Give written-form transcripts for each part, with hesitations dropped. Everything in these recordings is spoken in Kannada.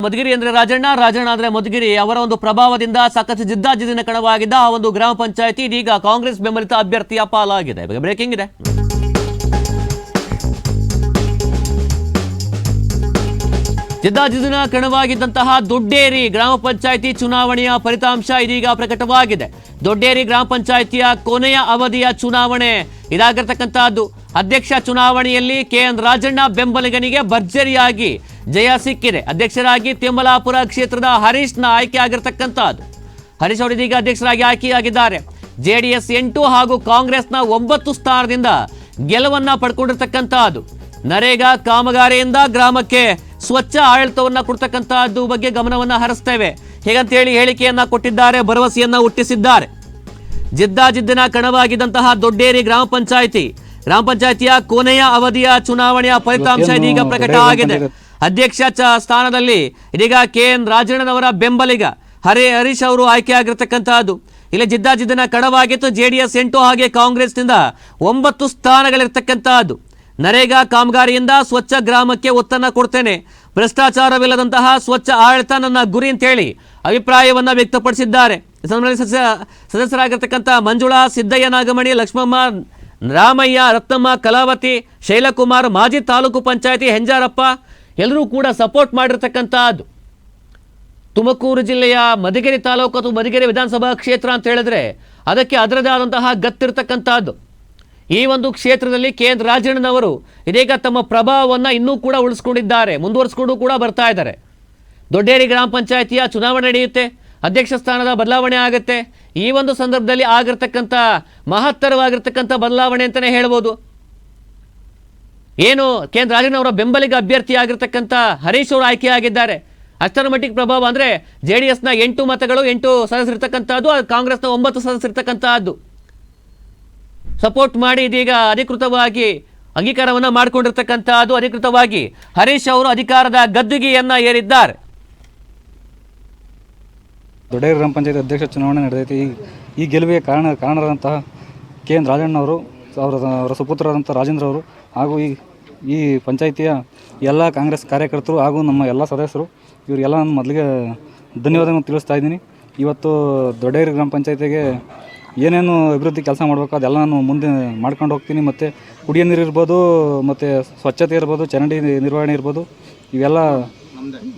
ಮಧುಗಿರಿ ಅಂದ್ರೆ ರಾಜಣ್ಣ ಅಂದ್ರೆ ಮಧುಗಿರಿ ಅವರ ಒಂದು ಪ್ರಭಾವದಿಂದ ಸಾಕಷ್ಟು ಜಿದ್ದಾಜಿದ್ದಿನ ಕಣವಾಗಿದ್ದ ಆ ಒಂದು ಗ್ರಾಮ ಪಂಚಾಯತಿ ಇದೀಗ ಕಾಂಗ್ರೆಸ್ ಬೆಂಬಲಿತ ಅಭ್ಯರ್ಥಿಯ ಪಾಲಾಗಿದೆ. ಬ್ರೇಕಿಂಗ್ ಇದೆ. ಜಿದ್ದಾಜಿದ್ದಿನ ಕಣವಾಗಿದ್ದಂತಹ ದೊಡ್ಡೇರಿ ಗ್ರಾಮ ಪಂಚಾಯತಿ ಚುನಾವಣೆಯ ಫಲಿತಾಂಶ ಇದೀಗ ಪ್ರಕಟವಾಗಿದೆ. ದೊಡ್ಡೇರಿ ಗ್ರಾಮ ಪಂಚಾಯತಿಯ ಕೊನೆಯ ಅವಧಿಯ ಚುನಾವಣೆ ಇದಾಗಿರ್ತಕ್ಕಂತಹದ್ದು. ಅಧ್ಯಕ್ಷ ಚುನಾವಣೆಯಲ್ಲಿ ಕೆಎನ್ ರಾಜಣ್ಣ ಬೆಂಬಲಿಗನಿಗೆ ಭರ್ಜರಿಯಾಗಿ ಜಯ ಸಿಕ್ಕಿದೆ. ಅಧ್ಯಕ್ಷರಾಗಿ ತಿಮ್ಮಲಾಪುರ ಕ್ಷೇತ್ರದ ಹರೀಶ್ನ ಆಯ್ಕೆ ಆಗಿರ್ತಕ್ಕಂಥದ್ದು. ಹರೀಶ್ ಅವರು ಇದೀಗ ಅಧ್ಯಕ್ಷರಾಗಿ ಆಯ್ಕೆಯಾಗಿದ್ದಾರೆ. ಜೆಡಿಎಸ್ 8 ಹಾಗೂ ಕಾಂಗ್ರೆಸ್ನ 9 ಸ್ಥಾನದಿಂದ ಗೆಲುವನ್ನ ಪಡ್ಕೊಂಡಿರ್ತಕ್ಕಂಥದ್ದು. ನರೇಗಾ ಕಾಮಗಾರಿಯಿಂದ ಗ್ರಾಮಕ್ಕೆ ಸ್ವಚ್ಛ ಆಡಳಿತವನ್ನ ಕೊಡ್ತಕ್ಕಂಥದ್ದು ಬಗ್ಗೆ ಗಮನವನ್ನ ಹರಿಸ್ತೇವೆ ಹೀಗಂತೇಳಿ ಹೇಳಿಕೆಯನ್ನ ಕೊಟ್ಟಿದ್ದಾರೆ, ಭರವಸೆಯನ್ನ ಹುಟ್ಟಿಸಿದ್ದಾರೆ. ಜಿದ್ದಾಜಿದ್ದಿನ ಕಣವಾಗಿದ್ದಂತಹ ದೊಡ್ಡೇರಿ ಗ್ರಾಮ ಪಂಚಾಯತಿಯ ಕೊನೆಯ ಅವಧಿಯ ಚುನಾವಣೆಯ ಫಲಿತಾಂಶ ಇದೀಗ ಪ್ರಕಟ ಆಗಿದೆ. ಅಧ್ಯಕ್ಷ ಸ್ಥಾನದಲ್ಲಿ ಇದೀಗ ಕೆಎನ್ ರಾಜಣ್ಣನವರ ಬೆಂಬಲಿಗ ಹರೀಶ್ ಅವರು ಆಯ್ಕೆಯಾಗಿರ್ತಕ್ಕಂತಹದ್ದು. ಇಲ್ಲಿ ಜಿದ್ದಾಜಿದ್ದಿನ ಕಣವಾಗಿತ್ತು. ಜೆಡಿಎಸ್ 8 ಹಾಗೆ ಕಾಂಗ್ರೆಸ್ನಿಂದ 9 ಸ್ಥಾನಗಳಿರ್ತಕ್ಕಂತಹದ್ದು. ನರೇಗಾ ಕಾಮಗಾರಿಯಿಂದ ಸ್ವಚ್ಛ ಗ್ರಾಮಕ್ಕೆ ಒತ್ತನ್ನ ಕೊಡ್ತೇನೆ, ಭ್ರಷ್ಟಾಚಾರವಿಲ್ಲದಂತಹ ಸ್ವಚ್ಛ ಆಡಳಿತ ನನ್ನ ಗುರಿ ಅಂತೇಳಿ ಅಭಿಪ್ರಾಯವನ್ನ ವ್ಯಕ್ತಪಡಿಸಿದ್ದಾರೆ. ಸದಸ್ಯರಾಗಿರ್ತಕ್ಕಂಥ ಮಂಜುಳಾ, ಸಿದ್ದಯ್ಯ ನಾಗಮಣಿ, ಲಕ್ಷ್ಮಮ್ಮ, ರಾಮಯ್ಯ, ರತ್ನಮ್ಮ, ಕಲಾವತಿ, ಶೈಲಕುಮಾರ್, ಮಾಜಿ ತಾಲೂಕು ಪಂಚಾಯತಿ ಹೆಂಜಾರಪ್ಪ ಎಲ್ಲರೂ ಕೂಡ ಸಪೋರ್ಟ್ ಮಾಡಿರ್ತಕ್ಕಂಥದ್ದು. ತುಮಕೂರು ಜಿಲ್ಲೆಯ ಮಧುಗಿರಿ ತಾಲೂಕು ಅಥವಾ ಮಧುಗಿರಿ ವಿಧಾನಸಭಾ ಕ್ಷೇತ್ರ ಅಂತ ಹೇಳಿದ್ರೆ ಅದಕ್ಕೆ ಅದರದೇ ಆದಂತಹ ಗತ್ತಿರ್ತಕ್ಕಂಥದ್ದು. ಈ ಒಂದು ಕ್ಷೇತ್ರದಲ್ಲಿ ಕೆಎನ್ ರಾಜಣ್ಣನವರು ಇದೀಗ ತಮ್ಮ ಪ್ರಭಾವವನ್ನು ಇನ್ನೂ ಕೂಡ ಉಳಿಸ್ಕೊಂಡಿದ್ದಾರೆ, ಮುಂದುವರಿಸಿಕೊಂಡು ಕೂಡ ಬರ್ತಾ ಇದ್ದಾರೆ. ದೊಡ್ಡೇರಿ ಗ್ರಾಮ ಪಂಚಾಯತಿಯ ಚುನಾವಣೆ ನಡೆಯುತ್ತೆ, ಅಧ್ಯಕ್ಷ ಸ್ಥಾನದ ಬದಲಾವಣೆ ಆಗುತ್ತೆ. ಈ ಒಂದು ಸಂದರ್ಭದಲ್ಲಿ ಆಗಿರ್ತಕ್ಕಂಥ ಮಹತ್ತರವಾಗಿರ್ತಕ್ಕಂಥ ಬದಲಾವಣೆ ಅಂತಲೇ ಹೇಳ್ಬೋದು. ಏನು ಕೆಎನ್ ರಾಜಣ್ಣವರ ಬೆಂಬಲಿಗ ಅಭ್ಯರ್ಥಿ ಆಗಿರ್ತಕ್ಕಂಥ ಹರೀಶ್ ಅವರು ಆಯ್ಕೆಯಾಗಿದ್ದಾರೆ. ಅಷ್ಟರ ಮಟ್ಟಿಗೆ ಪ್ರಭಾವ ಅಂದರೆ ಜೆಡಿಎಸ್ನ 8 ಮತಗಳು 8 ಸದಸ್ಯರಿರ್ತಕ್ಕಂಥದ್ದು, ಕಾಂಗ್ರೆಸ್ನ 9 ಸದಸ್ಯರಿರ್ತಕ್ಕಂಥದ್ದು ಸಪೋರ್ಟ್ ಮಾಡಿ ಇದೀಗ ಅಧಿಕೃತವಾಗಿ ಅಂಗೀಕಾರವನ್ನು ಮಾಡಿಕೊಂಡಿರ್ತಕ್ಕಂಥದ್ದು. ಅಧಿಕೃತವಾಗಿ ಹರೀಶ್ ಅವರು ಅಧಿಕಾರದ ಗದ್ದುಗೆಯನ್ನ ಏರಿದ್ದಾರೆ. ದೊಡ್ಡೇರಿ ಗ್ರಾಮ ಪಂಚಾಯತ್ ಅಧ್ಯಕ್ಷ ಚುನಾವಣೆ ನಡೆದೈತಿ. ಈ ಗೆಲುವಿಗೆ ಕಾರಣರಾದಂತಹ ಕೆಎನ್ ರಾಜಣ್ಣವರು, ಅವರ ಸುಪುತ್ರರಾದಂಥ ರಾಜೇಂದ್ರ ಅವರು ಹಾಗೂ ಈ ಪಂಚಾಯಿತಿಯ ಎಲ್ಲ ಕಾಂಗ್ರೆಸ್ ಕಾರ್ಯಕರ್ತರು ಹಾಗೂ ನಮ್ಮ ಎಲ್ಲ ಸದಸ್ಯರು ಇವರಿಗೆಲ್ಲ ನಾನು ಮೊದಲಿಗೆ ಧನ್ಯವಾದಗಳನ್ನು ತಿಳಿಸ್ತಾ ಇದ್ದೀನಿ. ಇವತ್ತು ದೊಡ್ಡೇರಿ ಗ್ರಾಮ ಪಂಚಾಯತಿಗೆ ಏನೇನು ಅಭಿವೃದ್ಧಿ ಕೆಲಸ ಮಾಡಬೇಕು ಅದೆಲ್ಲ ನಾನು ಮುಂದೆ ಮಾಡ್ಕೊಂಡು ಹೋಗ್ತೀನಿ. ಮತ್ತು ಕುಡಿಯೋ ನೀರು ಇರ್ಬೋದು, ಮತ್ತು ಸ್ವಚ್ಛತೆ ಇರ್ಬೋದು, ಚರಂಡಿ ನಿರ್ವಹಣೆ ಇರ್ಬೋದು, ಇವೆಲ್ಲ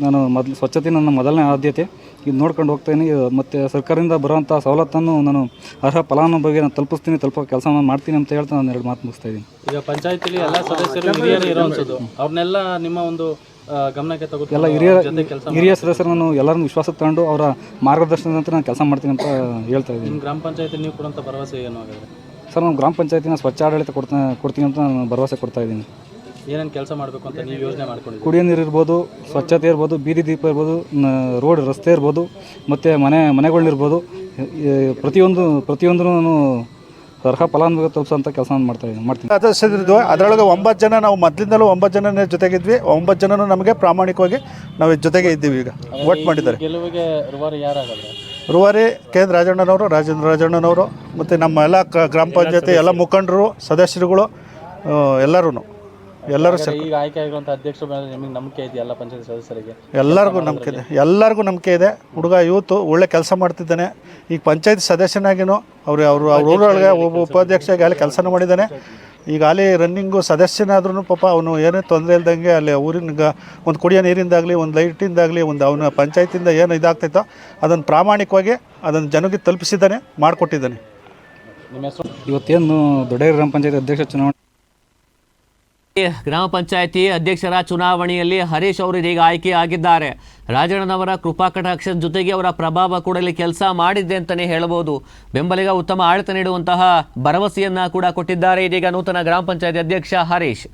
ನಾನು ಸ್ವಚ್ಛತೆ ನನ್ನ ಮೊದಲನೇ ಆದ್ಯತೆ. ಇದು ನೋಡ್ಕೊಂಡು ಹೋಗ್ತೀನಿ. ಮತ್ತು ಸರ್ಕಾರದಿಂದ ಬರುವಂಥ ಸವಲತ್ತನ್ನು ನಾನು ಅರ್ಹ ಫಲಾನುಭವಿಗೆ ನಾನು ತಲುಪೋ ಕೆಲಸ ಮಾಡ್ತೀನಿ ಅಂತ ಹೇಳ್ತಾ ನಾನು 2 ಮಾತು ಮುಗಿಸ್ತಾ ಇದ್ದೀನಿ. ಈಗ ಪಂಚಾಯತಿಲಿ ಎಲ್ಲ ಸದಸ್ಯರು ಹಿರಿಯರು ಇರೋವಂಥದ್ದು, ಅವ್ರನ್ನೆಲ್ಲ ನಿಮ್ಮ ಒಂದು ಗಮನಕ್ಕೆ ತಗೊಂಡು ಎಲ್ಲ ಹಿರಿಯ ಸದಸ್ಯರು ನಾನು ಎಲ್ಲರನ್ನು ವಿಶ್ವಾಸಕ್ಕೆ ತಗೊಂಡು ಅವರ ಮಾರ್ಗದರ್ಶನದಂತೆ ನಾನು ಕೆಲಸ ಮಾಡ್ತೀನಿ ಅಂತ ಹೇಳ್ತಾ ಇದ್ದೀನಿ. ನಿಮ್ಮ ಗ್ರಾಮ ಪಂಚಾಯತಿ ನೀವು ಕೊಡುವಂಥ ಭರವಸೆ ಏನು ಆಗಿದೆ ಸರ್? ನಾನು ಗ್ರಾಮ ಪಂಚಾಯತಿನ ಸ್ವಚ್ಛ ಆಡಳಿತ ಕೊಡ್ತೀನಿ ಅಂತ ನಾನು ಭರವಸೆ ಕೊಡ್ತಾ ಇದ್ದೀನಿ. ಏನೇನು ಕೆಲಸ ಮಾಡಬೇಕು ಅಂತ ನೀವು ಯೋಜನೆ ಮಾಡ್ಕೊಂಡಿದ್ದೀವಿ? ಕುಡಿಯೋ ನೀರು ಇರ್ಬೋದು, ಸ್ವಚ್ಛತೆ ಇರ್ಬೋದು, ಬೀದಿ ದೀಪ ಇರ್ಬೋದು, ರೋಡ್ ರಸ್ತೆ ಇರ್ಬೋದು, ಮತ್ತು ಮನೆಗಳಿರ್ಬೋದು, ಪ್ರತಿಯೊಂದು ನಾನು ಅರ್ಹ ಫಲಾನುಭವಿ ತಲುಪಿಸೋಂಥ ಕೆಲಸ ಮಾಡ್ತೀನಿ. ಸದಸ್ಯರಿದ್ವು, ಅದರೊಳಗೆ 9 ಜನ ನಾವು ಮೊದಲಿಂದಲೂ 9 ಜನನೇ ಜೊತೆಗಿದ್ವಿ. 9 ಜನನೂ ನಮಗೆ ಪ್ರಾಮಾಣಿಕವಾಗಿ ನಾವು ಜೊತೆಗೆ ಇದ್ದೀವಿ. ಈಗ ವೋಟ್ ಮಾಡಿದ್ದಾರೆ. ಗೆಲುವಿಗೆ ರೂವಾರಿ ಯಾರಾಗಲ್ಲ? ರೂವಾರಿ ಕೆಎನ್ ರಾಜಣ್ಣನವರು, ರಾಜಣ್ಣನವರು, ಮತ್ತು ನಮ್ಮ ಎಲ್ಲ ಗ್ರಾಮ ಪಂಚಾಯತಿ ಎಲ್ಲ ಮುಖಂಡರು, ಸದಸ್ಯರುಗಳು ಎಲ್ಲರೂ ಈಗ ಆಯ್ಕೆ ಆಗಿರುವಂಥ ಅಧ್ಯಕ್ಷರ ಮೇಲೆ ನಿಮಗೆ ನಂಬಿಕೆ ಇದೆ? ಎಲ್ಲ ಪಂಚಾಯತ್ ಸದಸ್ಯರಿಗೆ ಎಲ್ಲರಿಗೂ ನಂಬಿಕೆ ಇದೆ. ಹುಡುಗ ಯೂತು ಒಳ್ಳೆ ಕೆಲಸ ಮಾಡ್ತಿದ್ದಾನೆ. ಈಗ ಪಂಚಾಯತ್ ಸದಸ್ಯನಾಗಿನೂ ಅವ್ರ ಊರೊಳಗೆ ಉಪಾಧ್ಯಕ್ಷರಾಗಿ ಅಲ್ಲಿ ಕೆಲಸನೂ ಮಾಡಿದ್ದಾನೆ. ಈಗ ಅಲ್ಲಿ ರನ್ನಿಂಗು ಸದಸ್ಯನಾದ್ರೂ ಪಾಪ ಅವನು ಏನೇ ತೊಂದರೆ ಇಲ್ದಂಗೆ ಅಲ್ಲಿ ಊರಿನ ಒಂದು ಕುಡಿಯೋ ನೀರಿಂದಾಗಲಿ, ಒಂದು ಲೈಟಿಂದಾಗಲಿ, ಒಂದು ಅವನ ಪಂಚಾಯತಿಂದ ಏನು ಇದಾಗ್ತೈತೋ ಅದನ್ನು ಪ್ರಾಮಾಣಿಕವಾಗಿ ಅದನ್ನು ಜನಕ್ಕೆ ತಲುಪಿಸಿದ್ದಾನೆ, ಮಾಡಿಕೊಟ್ಟಿದ್ದಾನೆ. ನಿಮ್ಮ ಹೆಸರು? ಇವತ್ತೇನು ದೊಡ್ಡೇರಿ ಗ್ರಾಮ ಪಂಚಾಯತ್ ಅಧ್ಯಕ್ಷ ಚುನಾವಣೆ ಗ್ರಾಮ ಪಂಚಾಯತಿ ಅಧ್ಯಕ್ಷರ ಚುನಾವಣೆಯಲ್ಲಿ ಹರೀಶ್ ಅವರು ಇದೀಗ ಆಯ್ಕೆಯಾಗಿದ್ದಾರೆ. ರಾಜಣ್ಣನವರ ಕೃಪಾ ಕಟಾಕ್ಷದ ಜೊತೆಗೆ ಅವರ ಪ್ರಭಾವ ಕೂಡ ಇಲ್ಲಿ ಕೆಲಸ ಮಾಡಿದೆ ಅಂತಲೇ ಹೇಳಬಹುದು. ಬೆಂಬಲಿಗ ಉತ್ತಮ ಆಡಳಿತ ನೀಡುವಂತಹ ಭರವಸೆಯನ್ನ ಕೂಡ ಕೊಟ್ಟಿದ್ದಾರೆ ಇದೀಗ ನೂತನ ಗ್ರಾಮ ಪಂಚಾಯತಿ ಅಧ್ಯಕ್ಷ ಹರೀಶ್.